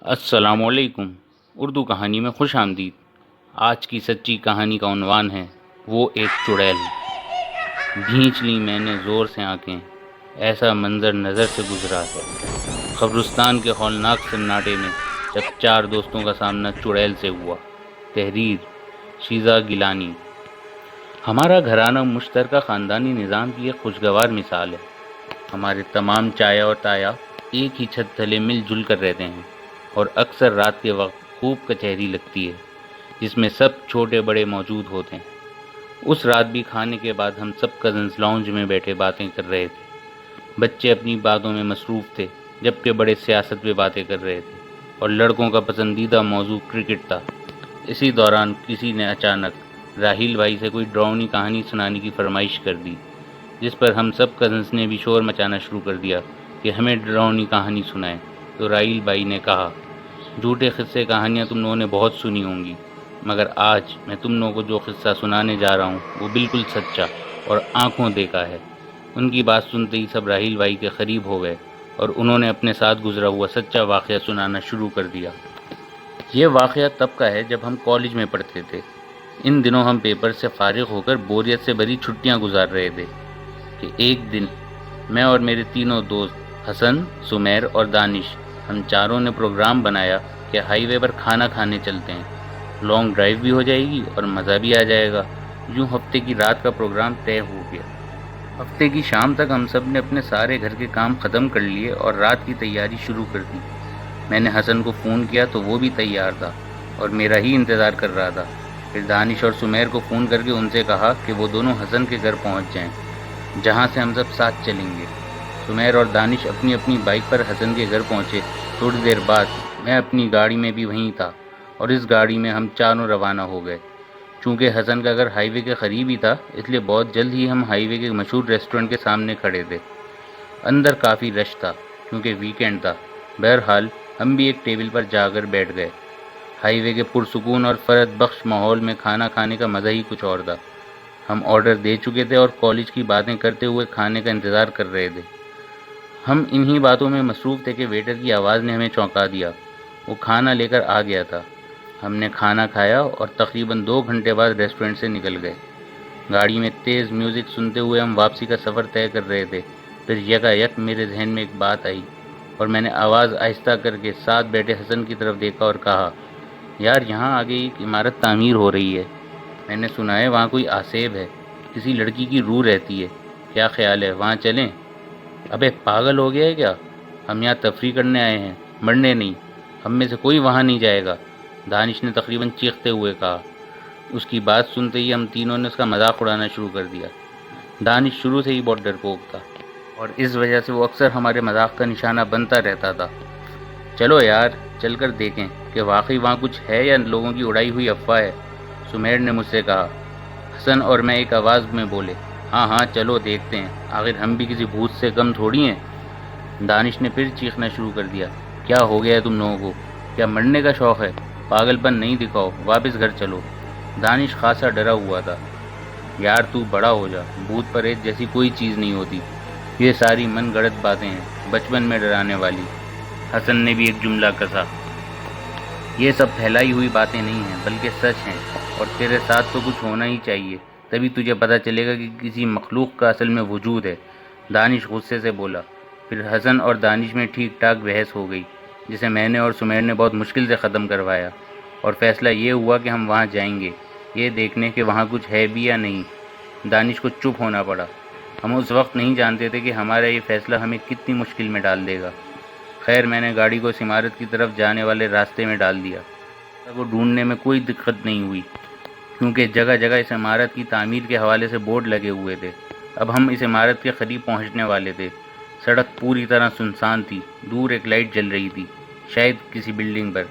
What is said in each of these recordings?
السلام علیکم۔ اردو کہانی میں خوش آمدید۔ آج کی سچی کہانی کا عنوان ہے وہ ایک چڑیل۔ بھینچ لی میں نے زور سے آنکھیں، ایسا منظر نظر سے گزرا ہے قبرستان کے ہولناک سناٹے میں جب چار دوستوں کا سامنا چڑیل سے ہوا۔ تحریر شیزا گیلانی۔ ہمارا گھرانہ مشترکہ خاندانی نظام کی ایک خوشگوار مثال ہے۔ ہمارے تمام چایا اور تایا ایک ہی چھت تلے مل جل کر رہتے ہیں، اور اکثر رات کے وقت خوب کچہری لگتی ہے جس میں سب چھوٹے بڑے موجود ہوتے ہیں۔ اس رات بھی کھانے کے بعد ہم سب کزنز لاؤنج میں بیٹھے باتیں کر رہے تھے۔ بچے اپنی باتوں میں مصروف تھے جبکہ بڑے سیاست پہ باتیں کر رہے تھے، اور لڑکوں کا پسندیدہ موضوع کرکٹ تھا۔ اسی دوران کسی نے اچانک راہیل بھائی سے کوئی ڈراؤنی کہانی سنانے کی فرمائش کر دی، جس پر ہم سب کزنز نے بھی شور مچانا شروع کر دیا کہ ہمیں ڈراؤنی کہانی سنائیں۔ تو راہیل بھائی نے کہا، جھوٹے قصے کہانیاں تم لوگوں نے بہت سنی ہوں گی، مگر آج میں تم لوگوں کو جو قصہ سنانے جا رہا ہوں وہ بالکل سچا اور آنکھوں دیکھا ہے۔ ان کی بات سنتے ہی سب راہیل بھائی کے قریب ہو گئے اور انہوں نے اپنے ساتھ گزرا ہوا سچا واقعہ سنانا شروع کر دیا۔ یہ واقعہ تب کا ہے جب ہم کالج میں پڑھتے تھے۔ ان دنوں ہم پیپر سے فارغ ہو کر بوریت سے بھری چھٹیاں گزار رہے تھے کہ ایک دن میں اور میرے تینوں دوست حسن، سمیر اور دانش، ہم چاروں نے پروگرام بنایا کہ ہائی وے پر کھانا کھانے چلتے ہیں۔ لانگ ڈرائیو بھی ہو جائے گی اور مزہ بھی آ جائے گا۔ یوں ہفتے کی رات کا پروگرام طے ہو گیا۔ ہفتے کی شام تک ہم سب نے اپنے سارے گھر کے کام ختم کر لیے اور رات کی تیاری شروع کر دی۔ میں نے حسن کو فون کیا تو وہ بھی تیار تھا اور میرا ہی انتظار کر رہا تھا۔ پھر دانش اور سمیر کو فون کر کے ان سے کہا کہ وہ دونوں حسن کے گھر پہنچ جائیں، جہاں سے ہم سب ساتھ چلیں گے۔ سمیر اور دانش اپنی اپنی بائک پر حسن کے گھر پہنچے۔ تھوڑی دیر بعد میں اپنی گاڑی میں بھی وہیں تھا اور اس گاڑی میں ہم چاروں روانہ ہو گئے۔ چونکہ حسن کا گھر ہائی وے کے قریب ہی تھا، اس لیے بہت جلد ہی ہم ہائی وے کے مشہور ریسٹورنٹ کے سامنے کھڑے تھے۔ اندر کافی رش تھا کیونکہ ویکینڈ تھا۔ بہرحال ہم بھی ایک ٹیبل پر جا کر بیٹھ گئے۔ ہائی وے کے پرسکون اور فرحت بخش ماحول میں کھانا کھانے کا مزہ ہی کچھ اور تھا۔ ہم آرڈر دے چکے تھے اور کالج کی باتیں کرتے ہوئے کھانے کا انتظار کر رہے تھے۔ ہم انہی باتوں میں مصروف تھے کہ ویٹر کی آواز نے ہمیں چونکا دیا۔ وہ کھانا لے کر آ گیا تھا۔ ہم نے کھانا کھایا اور تقریباً 2 گھنٹے بعد ریسٹورنٹ سے نکل گئے۔ گاڑی میں تیز میوزک سنتے ہوئے ہم واپسی کا سفر طے کر رہے تھے۔ پھر یکایک میرے ذہن میں ایک بات آئی اور میں نے آواز آہستہ کر کے ساتھ بیٹھے حسن کی طرف دیکھا اور کہا، یار یہاں آگے ایک عمارت تعمیر ہو رہی ہے۔ میں نے سنا ہے وہاں کوئی آسیب ہے، کسی لڑکی کی روح رہتی ہے۔ کیا خیال ہے وہاں چلیں؟ ابے پاگل ہو گیا ہے کیا؟ ہم یہاں تفریح کرنے آئے ہیں، مرنے نہیں۔ ہم میں سے کوئی وہاں نہیں جائے گا، دانش نے تقریباً چیختے ہوئے کہا۔ اس کی بات سنتے ہی ہم تینوں نے اس کا مذاق اڑانا شروع کر دیا۔ دانش شروع سے ہی بہت ڈرپوک تھا اور اس وجہ سے وہ اکثر ہمارے مذاق کا نشانہ بنتا رہتا تھا۔ چلو یار چل کر دیکھیں کہ واقعی وہاں کچھ ہے یا لوگوں کی اڑائی ہوئی افواہ ہے، سمیر نے مجھ سے کہا۔ حسن اور میں ایک آواز میں بولے، ہاں ہاں چلو دیکھتے ہیں، آخر ہم بھی کسی بھوت سے کم تھوڑی ہیں۔ دانش نے پھر چیخنا شروع کر دیا، کیا ہو گیا ہے تم لوگوں کو؟ کیا مرنے کا شوق ہے؟ پاگل پن نہیں دکھاؤ، واپس گھر چلو۔ دانش خاصا ڈرا ہوا تھا۔ یار تو بڑا ہو جا، بھوت پریت جیسی کوئی چیز نہیں ہوتی، یہ ساری من گڑت باتیں ہیں، بچپن میں ڈرانے والی۔ حسن نے بھی ایک جملہ کسا، یہ سب پھیلائی ہوئی باتیں نہیں ہیں بلکہ سچ ہیں، اور تیرے ساتھ تو کچھ ہونا ہی چاہیے، تبھی تجھے پتہ چلے گا کہ کسی مخلوق کا اصل میں وجود ہے۔ دانش غصے سے بولا۔ پھر حسن اور دانش میں ٹھیک ٹھاک بحث ہو گئی، جسے میں نے اور سمیر نے بہت مشکل سے ختم کروایا، اور فیصلہ یہ ہوا کہ ہم وہاں جائیں گے، یہ دیکھنے کہ وہاں کچھ ہے بھی یا نہیں۔ دانش کو چپ ہونا پڑا۔ ہم اس وقت نہیں جانتے تھے کہ ہمارا یہ فیصلہ ہمیں کتنی مشکل میں ڈال دے گا۔ خیر میں نے گاڑی کو اس عمارت کی طرف جانے والے راستے میں ڈال دیا۔ کو ڈھونڈنے میں کوئی دقت نہیں ہوئی کیونکہ جگہ جگہ اس عمارت کی تعمیر کے حوالے سے بورڈ لگے ہوئے تھے۔ اب ہم اس عمارت کے قریب پہنچنے والے تھے۔ سڑک پوری طرح سنسان تھی، دور ایک لائٹ جل رہی تھی، شاید کسی بلڈنگ پر۔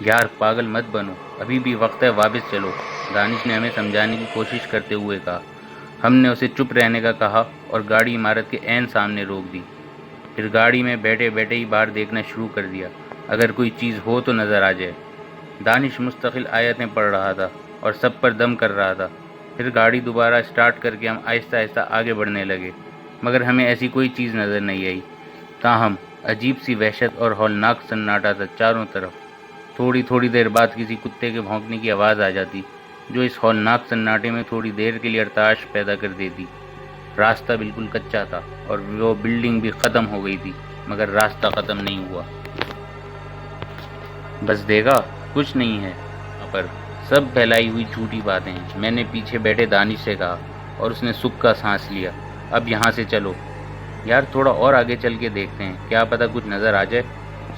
یار پاگل مت بنو، ابھی بھی وقت ہے، واپس چلو، دانش نے ہمیں سمجھانے کی کوشش کرتے ہوئے کہا۔ ہم نے اسے چپ رہنے کا کہا اور گاڑی عمارت کے عین سامنے روک دی۔ پھر گاڑی میں بیٹھے بیٹھے ہی باہر دیکھنا شروع کر دیا، اگر کوئی چیز ہو تو نظر آ جائے۔ دانش مستقل آیتیں پڑھ رہا تھا اور سب پر دم کر رہا تھا۔ پھر گاڑی دوبارہ اسٹارٹ کر کے ہم آہستہ آہستہ آگے بڑھنے لگے، مگر ہمیں ایسی کوئی چیز نظر نہیں آئی۔ تاہم عجیب سی وحشت اور ہولناک سناٹا تھا چاروں طرف۔ تھوڑی تھوڑی دیر بعد کسی کتے کے بھونکنے کی آواز آ جاتی جو اس ہولناک سناٹے میں تھوڑی دیر کے لیے ارتعاش پیدا کر دیتی۔ راستہ بالکل کچا تھا اور وہ بلڈنگ بھی ختم ہو گئی تھی، مگر راستہ ختم نہیں ہوا۔ بس دیکھا، کچھ نہیں ہے وہاں پر، سب پھیلائی ہوئی جھوٹی باتیں ہیں، میں نے پیچھے بیٹھے دانش سے کہا، اور اس نے سکھ کا سانس لیا۔ اب یہاں سے چلو یار، تھوڑا اور آگے چل کے دیکھتے ہیں، کیا پتہ کچھ نظر آ جائے،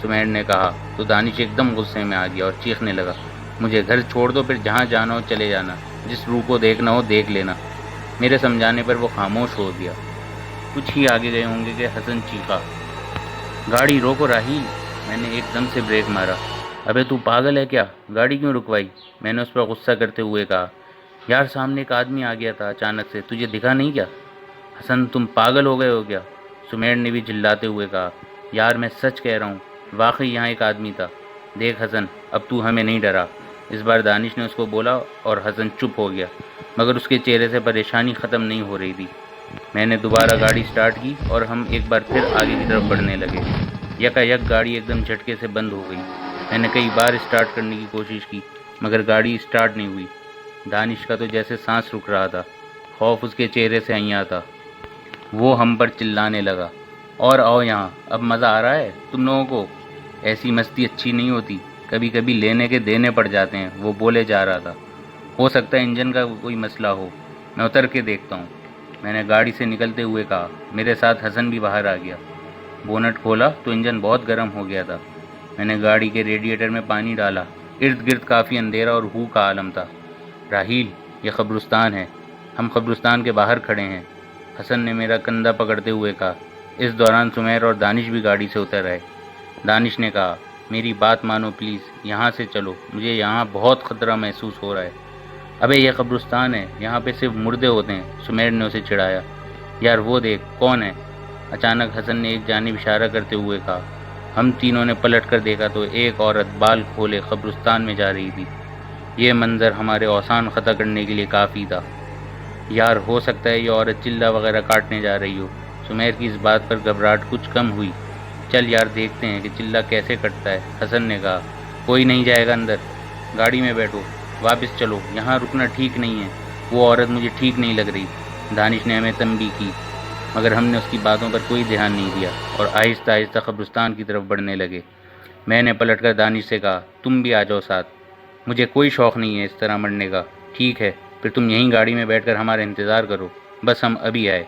سمیر نے کہا تو دانش ایک دم غصے میں آ گیا اور چیخنے لگا، مجھے گھر چھوڑ دو، پھر جہاں جانا ہو چلے جانا، جس روح کو دیکھنا ہو دیکھ لینا۔ میرے سمجھانے پر وہ خاموش ہو گیا۔ کچھ ہی آگے گئے ہوں گے کہ حسن چیخا، گاڑی روکو راہیل! میں نے ایک دم سے بریک مارا۔ ابے تو پاگل ہے کیا؟ گاڑی کیوں رکوائی؟ میں نے اس پر غصہ کرتے ہوئے کہا۔ یار سامنے ایک آدمی آ گیا تھا اچانک سے، تجھے دکھا نہیں کیا؟ حسن تم پاگل ہو گئے ہو کیا؟ سمیر نے بھی چلاتے ہوئے کہا۔ یار میں سچ کہہ رہا ہوں، واقعی یہاں ایک آدمی تھا۔ دیکھ حسن، اب تو ہمیں نہیں ڈرا۔ اس بار دانش نے اس کو بولا اور حسن چپ ہو گیا، مگر اس کے چہرے سے پریشانی ختم نہیں ہو رہی تھی۔ میں نے دوبارہ گاڑی سٹارٹ کی اور ہم ایک بار پھر آگے کی طرف بڑھنے لگے۔ یکا یک گاڑی ایک دم جھٹکے سے بند ہو گئی۔ میں نے کئی بار سٹارٹ کرنے کی کوشش کی، مگر گاڑی سٹارٹ نہیں ہوئی۔ دانش کا تو جیسے سانس رک رہا تھا، خوف اس کے چہرے سے عیاں تھا۔ وہ ہم پر چلانے لگا، اور آؤ یہاں، اب مزہ آ رہا ہے تم لوگوں کو؟ ایسی مستی اچھی نہیں ہوتی، کبھی کبھی لینے کے دینے پڑ جاتے ہیں، وہ بولے جا رہا تھا۔ ہو سکتا ہے انجن کا کوئی مسئلہ ہو، میں اتر کے دیکھتا ہوں، میں نے گاڑی سے نکلتے ہوئے کہا۔ میرے ساتھ حسن بھی باہر آ گیا۔ بونٹ کھولا تو انجن بہت گرم ہو گیا تھا۔ میں نے گاڑی کے ریڈیٹر میں پانی ڈالا۔ ارد گرد کافی اندھیرا اور ہو کا عالم تھا۔ راہیل، یہ قبرستان ہے، ہم قبرستان کے باہر کھڑے ہیں، حسن نے میرا کندھا پکڑتے ہوئے کہا۔ اس دوران سمیر اور دانش بھی گاڑی سے اتر آئے۔ دانش نے کہا، میری بات مانو پلیز، یہاں سے چلو، مجھے یہاں بہت خطرہ محسوس ہو رہا ہے۔ ابے یہ قبرستان ہے، یہاں پہ صرف مردے ہوتے ہیں، سمیر نے اسے چڑھایا۔ یار وہ دیکھ، کون ہے؟ اچانک حسن نے ایک جانب اشارہ کرتے ہوئے کہا۔ ہم تینوں نے پلٹ کر دیکھا تو ایک عورت بال کھولے قبرستان میں جا رہی تھی۔ یہ منظر ہمارے اوسان خطا کرنے کے لیے کافی تھا۔ یار ہو سکتا ہے یہ عورت چلہ وغیرہ کاٹنے جا رہی ہو۔ سمیر کی اس بات پر گھبراہٹ کچھ کم ہوئی۔ چل یار دیکھتے ہیں کہ چلہ کیسے کٹتا ہے، حسن نے کہا۔ کوئی نہیں جائے گا اندر، گاڑی میں بیٹھو، واپس چلو، یہاں رکنا ٹھیک نہیں ہے، وہ عورت مجھے ٹھیک نہیں لگ رہی۔ دانش نے ہمیں تنبیہ کی، مگر ہم نے اس کی باتوں پر کوئی دھیان نہیں دیا اور آہستہ آہستہ قبرستان کی طرف بڑھنے لگے۔ میں نے پلٹ کر دانش سے کہا، تم بھی آ جاؤ ساتھ، مجھے کوئی شوق نہیں ہے اس طرح مرنے کا۔ ٹھیک ہے، پھر تم یہیں گاڑی میں بیٹھ کر ہمارا انتظار کرو، بس ہم ابھی آئے۔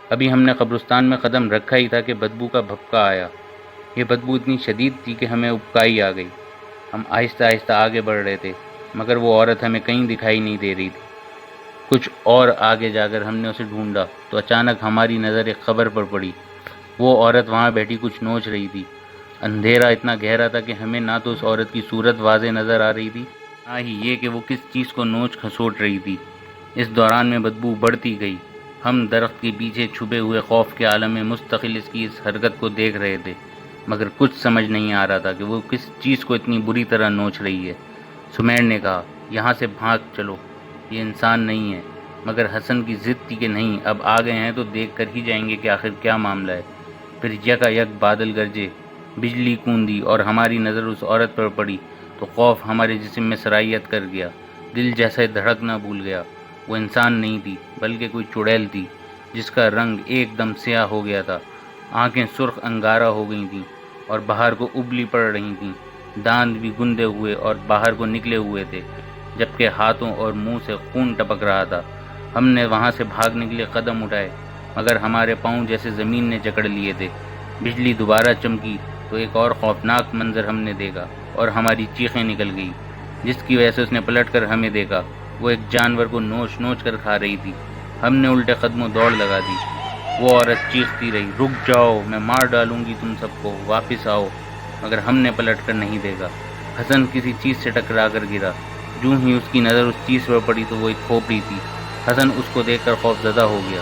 ابھی ہم نے قبرستان میں قدم رکھا ہی تھا کہ بدبو کا بھپکا آیا۔ یہ بدبو اتنی شدید تھی کہ ہمیں ابکائی آ گئی۔ ہم آہستہ آہستہ آگے بڑھ رہے تھے، مگر وہ عورت ہمیں کہیں دکھائی نہیں دے رہی تھی۔ کچھ اور آگے جا کر ہم نے اسے ڈھونڈا تو اچانک ہماری نظر ایک خبر پر پڑی۔ وہ عورت وہاں بیٹھی کچھ نوچ رہی تھی۔ اندھیرا اتنا گہرا تھا کہ ہمیں نہ تو اس عورت کی صورت واضح نظر آ رہی تھی، نہ ہی یہ کہ وہ کس چیز کو نوچ کھسوٹ رہی تھی۔ اس دوران میں بدبو بڑھتی گئی۔ ہم درخت کے پیچھے چھپے ہوئے خوف کے عالم میں مستقل اس کی اس حرکت کو دیکھ رہے تھے، مگر کچھ سمجھ نہیں آ رہا تھا کہ وہ کس چیز کو اتنی بری طرح نوچ رہی ہے۔ سمیر نے کہا، یہاں سے بھاگ چلو، یہ انسان نہیں ہے، مگر حسن کی ضد تھی کہ نہیں، اب آ گئے ہیں تو دیکھ کر ہی جائیں گے کہ آخر کیا معاملہ ہے۔ پھر یکا یک بادل گرجے، بجلی کوندی اور ہماری نظر اس عورت پر پڑی تو خوف ہمارے جسم میں سرایت کر گیا۔ دل جیسے دھڑکنا بھول گیا۔ وہ انسان نہیں تھی بلکہ کوئی چڑیل تھی، جس کا رنگ ایک دم سیاہ ہو گیا تھا، آنکھیں سرخ انگارہ ہو گئی تھیں اور باہر کو ابلی پڑ رہی تھیں، دانت بھی گندے ہوئے اور باہر کو نکلے ہوئے تھے، جبکہ ہاتھوں اور منہ سے خون ٹپک رہا تھا۔ ہم نے وہاں سے بھاگنے کے لیے قدم اٹھائے، مگر ہمارے پاؤں جیسے زمین نے جکڑ لیے تھے۔ بجلی دوبارہ چمکی تو ایک اور خوفناک منظر ہم نے دیکھا اور ہماری چیخیں نکل گئی، جس کی وجہ سے اس نے پلٹ کر ہمیں دیکھا۔ وہ ایک جانور کو نوچ نوچ کر کھا رہی تھی۔ ہم نے الٹے قدموں دوڑ لگا دی۔ وہ عورت چیختی رہی، رک جاؤ، میں مار ڈالوں گی تم سب کو، واپس آؤ، مگر ہم نے پلٹ کر نہیں دیکھا۔ حسن کسی چیز سے ٹکرا کر گرا۔ جو ہی اس کی نظر اس چیز پر پڑی تو وہ ایک کھوپڑی تھی۔ حسن اس کو دیکھ کر خوف زدہ ہو گیا۔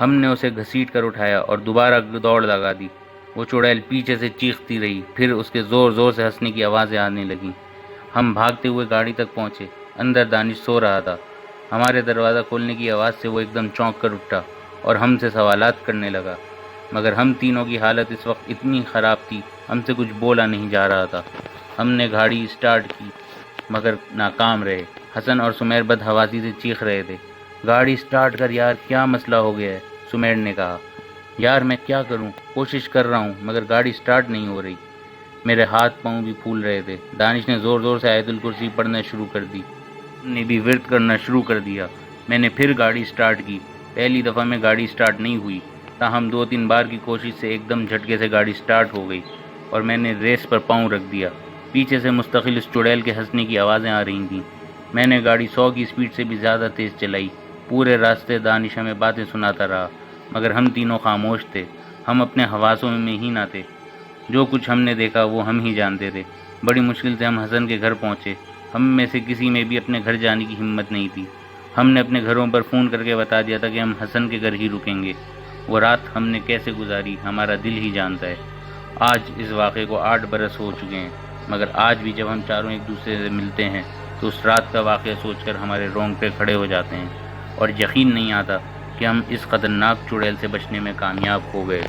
ہم نے اسے گھسیٹ کر اٹھایا اور دوبارہ دوڑ لگا دی۔ وہ چڑیل پیچھے سے چیختی رہی، پھر اس کے زور زور سے ہنسنے کی آوازیں آنے لگیں۔ ہم بھاگتے ہوئے گاڑی تک پہنچے۔ اندر دانش سو رہا تھا۔ ہمارے دروازہ کھولنے کی آواز سے وہ ایک دم چونک کر اٹھا اور ہم سے سوالات کرنے لگا۔ مگر ہم تینوں کی حالت اس وقت اتنی خراب تھی، ہم سے کچھ بولا نہیں جا رہا تھا۔ ہم نے گاڑی اسٹارٹ کی مگر ناکام رہے۔ حسن اور سمیر بدحواسی سے چیخ رہے تھے، گاڑی اسٹارٹ کر یار، کیا مسئلہ ہو گیا ہے؟ سمیر نے کہا، یار میں کیا کروں، کوشش کر رہا ہوں مگر گاڑی اسٹارٹ نہیں ہو رہی۔ میرے ہاتھ پاؤں بھی پھول رہے تھے۔ دانش نے زور زور سے آیت الکرسی پڑھنا شروع کر دی، ہم نے بھی ورد کرنا شروع کر دیا۔ میں نے پھر گاڑی اسٹارٹ کی۔ پہلی دفعہ میں گاڑی اسٹارٹ نہیں ہوئی، تاہم 2-3 بار کی کوشش سے ایک دم جھٹکے سے گاڑی اسٹارٹ ہو گئی اور میں نے ریس پر پاؤں رکھ دیا۔ پیچھے سے مستقل اس چڑیل کے ہنسنے کی آوازیں آ رہی تھیں۔ میں نے گاڑی 100 کی اسپیڈ سے بھی زیادہ تیز چلائی۔ پورے راستے دانش ہمیں باتیں سناتا رہا مگر ہم تینوں خاموش تھے۔ ہم اپنے حواسوں میں ہی نہ تھے۔ جو کچھ ہم نے دیکھا وہ ہم ہی جانتے تھے۔ بڑی مشکل سے ہم حسن کے گھر پہنچے۔ ہم میں سے کسی میں بھی اپنے گھر جانے کی ہمت نہیں تھی۔ ہم نے اپنے گھروں پر فون کر کے بتا دیا تھا کہ ہم حسن کے گھر ہی رکیں گے۔ وہ رات ہم نے کیسے گزاری ہمارا دل ہی جانتا ہے۔ آج اس واقعے کو 8 برس ہو چکے ہیں مگر آج بھی جب ہم چاروں ایک دوسرے سے ملتے ہیں تو اس رات کا واقعہ سوچ کر ہمارے رونگٹے کھڑے ہو جاتے ہیں اور یقین نہیں آتا کہ ہم اس خطرناک چڑیل سے بچنے میں کامیاب ہو گئے۔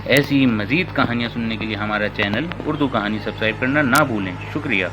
ایسی مزید کہانیاں سننے کے لیے ہمارا چینل اردو کہانی سبسکرائب کرنا نہ بھولیں۔ شکریہ۔